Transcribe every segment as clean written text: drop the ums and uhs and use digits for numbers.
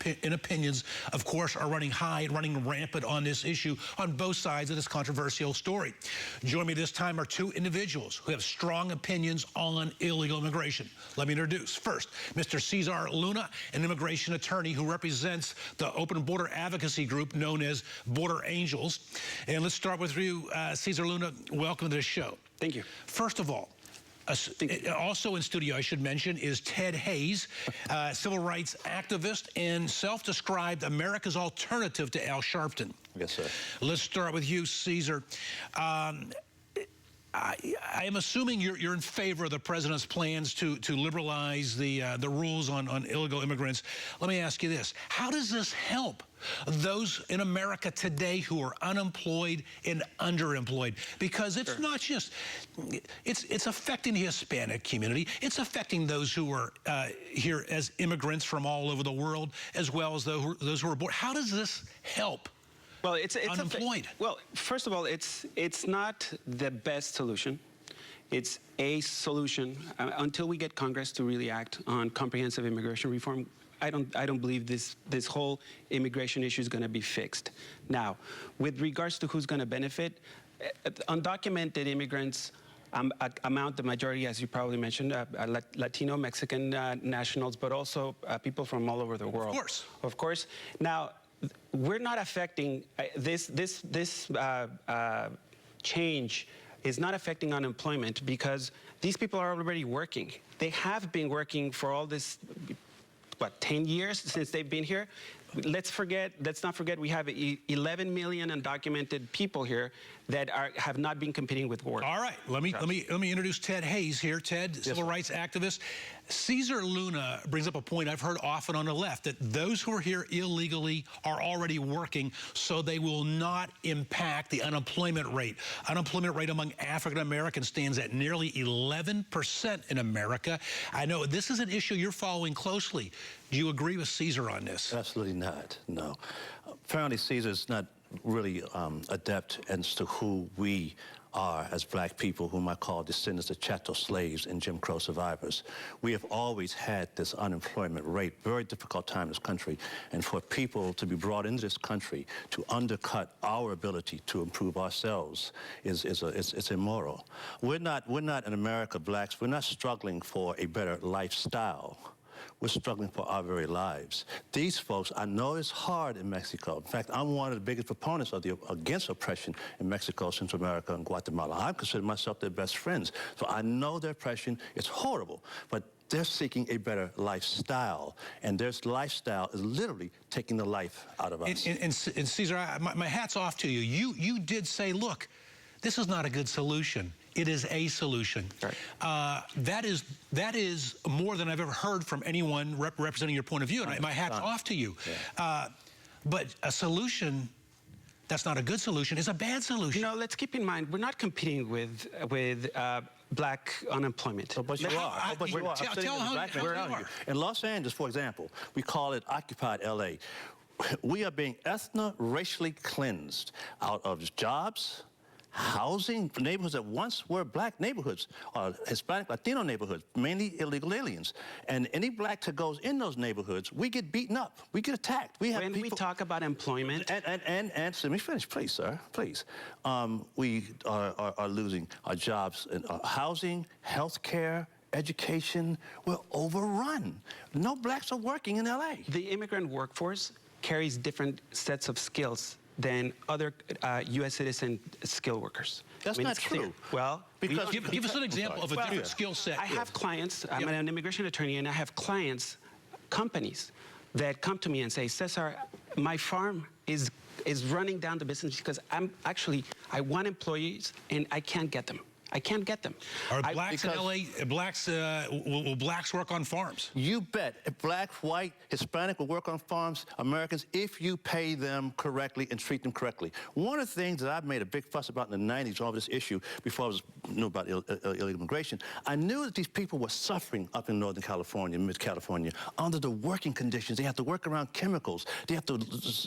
and opinions, of course, are running high and running rampant on this issue on both sides of this controversial story. Joining me this time are two individuals who have strong opinions on illegal immigration. Let me introduce first Mr. Cesar Luna, an immigration attorney who represents the open border advocacy group known as Border Angels. And let's start with you, Cesar Luna. Welcome to the show. Thank you. First of all, also in studio, I should mention, is Ted Hayes, civil rights activist and self-described America's alternative to Al Sharpton. Yes, sir. Let's start with you, Cesar. I am assuming you're in favor of the president's plans to liberalize the rules on illegal immigrants. Let me ask you this. How does this help those in America today who are unemployed and underemployed? Because it's not just, it's affecting the Hispanic community. It's affecting those who are here as immigrants from all over the world, as well as those who are born. How does this help? Well, it's unemployed. Well, first of all, it's not the best solution. It's a solution until we get Congress to really act on comprehensive immigration reform. I don't believe this whole immigration issue is going to be fixed. Now, with regards to who's going to benefit, undocumented immigrants amount the majority, as you probably mentioned, Latino, Mexican nationals, but also people from all over the world. Of course. Now, we're not affecting this change is not affecting unemployment because these people are already working. They have been working for all this, what, 10 years since they've been here? Let's not forget we have 11 million undocumented people here that have not been competing with work. All right, let me introduce Ted Hayes here. Ted, civil rights activist. Cesar Luna brings up a point I've heard often on the left, that those who are here illegally are already working, so they will not impact the unemployment rate. Unemployment rate among African Americans stands at nearly 11% in America. I know this is an issue you're following closely. Do you agree with Cesar on this? Absolutely not, no. Apparently Cesar's not really adept as to who we are as black people, whom I call descendants of chattel slaves and Jim Crow survivors. We have always had this unemployment rate, very difficult time in this country, and for people to be brought into this country to undercut our ability to improve ourselves it's immoral. We're not in America, blacks, we're not struggling for a better lifestyle. We're struggling for our very lives. These folks, I know it's hard in Mexico. In fact, I'm one of the biggest proponents of against oppression in Mexico, Central America, and Guatemala. I consider myself their best friends. So I know their oppression. It's horrible. But they're seeking a better lifestyle. And their lifestyle is literally taking the life out of us. And Cesar, my hat's off to you. You did say, look, this is not a good solution. It is a solution. Right. That is more than I've ever heard from anyone representing your point of view, and my hat's off to you. Yeah. But a solution that's not a good solution is a bad solution. You know, let's keep in mind, we're not competing with black unemployment. Oh, but you are. But you are. Tell how you are. In Los Angeles, for example, we call it Occupied LA. We are being ethno-racially cleansed out of jobs, housing, neighborhoods that once were black neighborhoods, Hispanic, Latino neighborhoods, mainly illegal aliens. And any black that goes in those neighborhoods, we get beaten up, we get attacked. We have when we talk about employment... And let me finish, please, sir, please. We are losing our jobs in housing, health care, education. We're overrun. No blacks are working in LA. The immigrant workforce carries different sets of skills than other U.S. citizen skilled workers. That's not true. Well, because give us an example of a different skill set. I have clients, I'm an immigration attorney, and I have clients, companies, that come to me and say, Cesar, my farm is running down the business because I want employees and I can't get them. I can't get them. Are blacks in LA, will blacks work on farms? You bet. Black, white, Hispanic will work on farms, Americans, if you pay them correctly and treat them correctly. One of the things that I've made a big fuss about in the 90s over this issue, before I was knew about illegal immigration, I knew that these people were suffering up in Northern California, mid-California, under the working conditions. They have to work around chemicals. They have to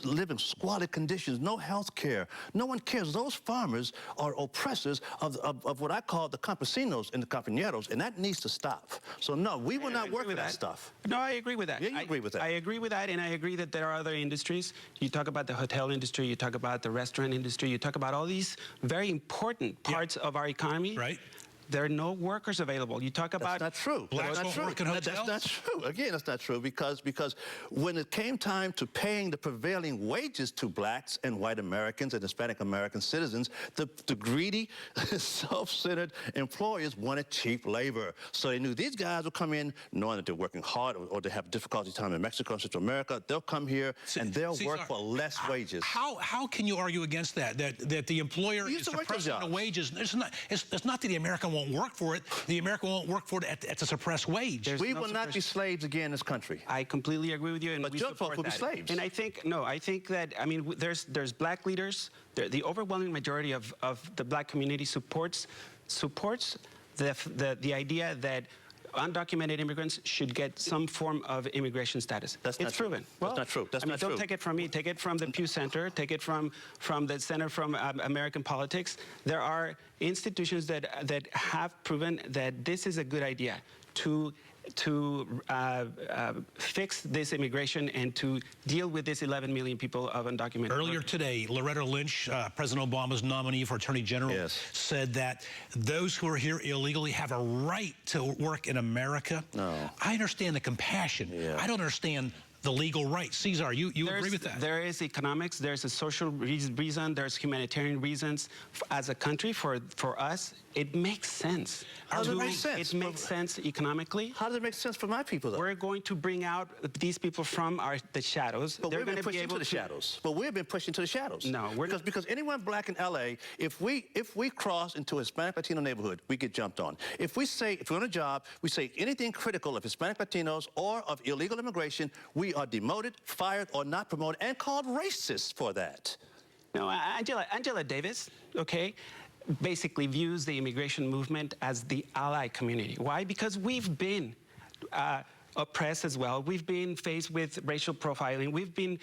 live in squalid conditions, no health care. No one cares. Those farmers are oppressors of what I call the campesinos and the compañeros, and that needs to stop. So no, we will not work with that stuff. No, I agree with that. Yeah, you agree with that. I agree with that, and I agree that there are other industries. You talk about the hotel industry, you talk about the restaurant industry, you talk about all these very important parts of our economy. Right. There are no workers available. You talk about... That's not true. Blacks That's won't not work true. in hotels? That's not true. Again, that's not true because when it came time to paying the prevailing wages to blacks and white Americans and Hispanic American citizens, the greedy, self-centered employers wanted cheap labor. So they knew these guys would come in knowing that they're working hard or they have difficulty time in Mexico and Central America. They'll come here and they'll work for less wages. How can you argue against that? That the employer is suppressing the wages? It's not that the American won't work for it. The American won't work for it at a suppressed wage. We will not be slaves again in this country. I completely agree with you, and but we your support folk will that. be slaves. And I think that, I mean, there's black leaders. The overwhelming majority of the black community supports the idea that undocumented immigrants should get some form of immigration status. That's not proven. True. Well, that's not true. That's not don't true. take it from me. Take it from the Pew Center. Take it from the Center from American Politics. There are institutions that have proven that this is a good idea to fix this immigration and to deal with this 11 million people of undocumented. Earlier today, Loretta Lynch, President Obama's nominee for Attorney General, said that those who are here illegally have a right to work in America. No. I understand the compassion. Yeah. I don't understand the legal right. Cesar, you agree with that? There is economics, there's a social reason, there's humanitarian reasons. As a country, for us, it makes sense. How does it make sense? It makes sense economically. How does it make sense for my people, though? We're going to bring out these people from the shadows. But we've been pushed into the shadows. But we've been pushed into the shadows. No, we're because anyone black in L.A., if we cross into a Hispanic Latino neighborhood, we get jumped on. If we're on a job, we say anything critical of Hispanic Latinos or of illegal immigration, we are demoted, fired, or not promoted, and called racist for that. No, Angela Davis, okay, basically views the immigration movement as the ally community. Why? Because we've been oppressed as well. We've been faced with racial profiling. We've been,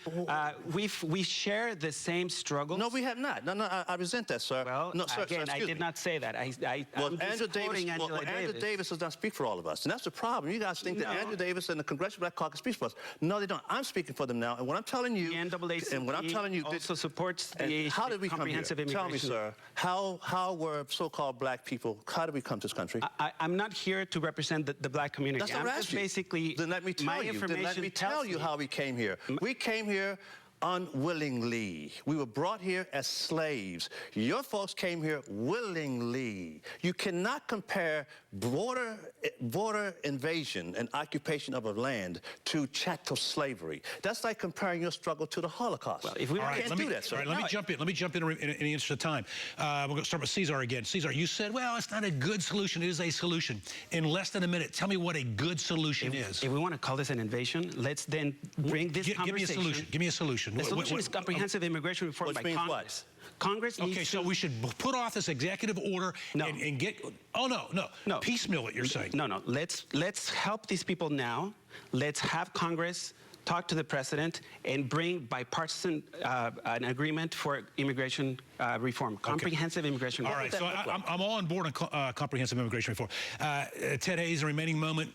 we share the same struggles. No, we have not. No, I resent that, sir. Well, no, sir, again, I did not say that. Andrew Davis does not speak for all of us, and that's the problem. You guys think that Andrew Davis and the Congressional Black Caucus speaks for us. No, they don't. I'm speaking for them now, and what I'm telling you, also supports the how did we comprehensive come here? immigration. Tell me, sir, how were so-called black people? How did we come to this country? I'm not here to represent the black community. That's not what I'm just basically. Then let me tell you. Then let me tell you how we came here. We came here unwillingly. We were brought here as slaves. Your folks came here willingly. You cannot compare border invasion and occupation of a land to chattel slavery. That's like comparing your struggle to the Holocaust. Well, if we can't do that, sir. All right, let me jump in. Let me jump in the interest of time. We're going to start with Cesar again. Cesar, you said, well, it's not a good solution. It is a solution. In less than a minute, tell me what a good solution is. If we want to call this an invasion, let's then bring this conversation. Give me a solution. Give me a solution. The solution is comprehensive immigration reform by Congress. Congress needs to... so we should put off this executive order and get... Oh, no. Piecemeal it, you're saying. No. Let's help these people now. Let's have Congress talk to the president and bring bipartisan an agreement for immigration reform, comprehensive immigration reform. All right, so I'm all on board on comprehensive immigration reform. Ted Hayes, the remaining moment,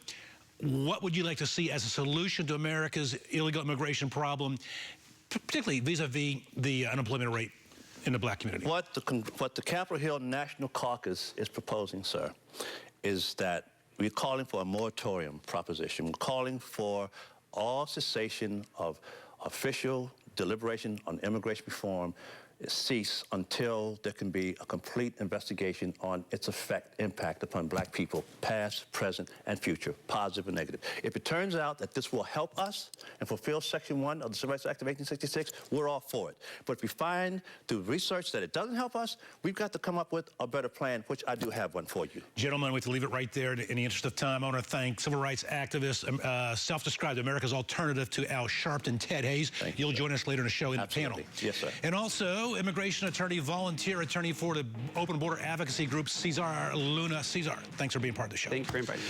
what would you like to see as a solution to America's illegal immigration problem, particularly vis-a-vis the unemployment rate in the black community? What the Capitol Hill National Caucus is proposing, sir, is that we're calling for a moratorium proposition. We're calling for all cessation of official deliberation on immigration reform cease until there can be a complete investigation on its impact upon black people, past, present, and future, positive and negative. If it turns out that this will help us and fulfill Section 1 of the Civil Rights Act of 1866, we're all for it. But if we find through research that it doesn't help us, we've got to come up with a better plan, which I do have one for you. Gentlemen, we have to leave it right there in the interest of time. I want to thank civil rights activists, self-described America's alternative to Al Sharpton, Ted Hayes. You'll join us later in the show in the panel. Yes, sir. And also, Show, immigration attorney, volunteer attorney for the Open Border Advocacy Group, Cesar Luna. Cesar, thanks for being part of the show. Thank you for inviting me.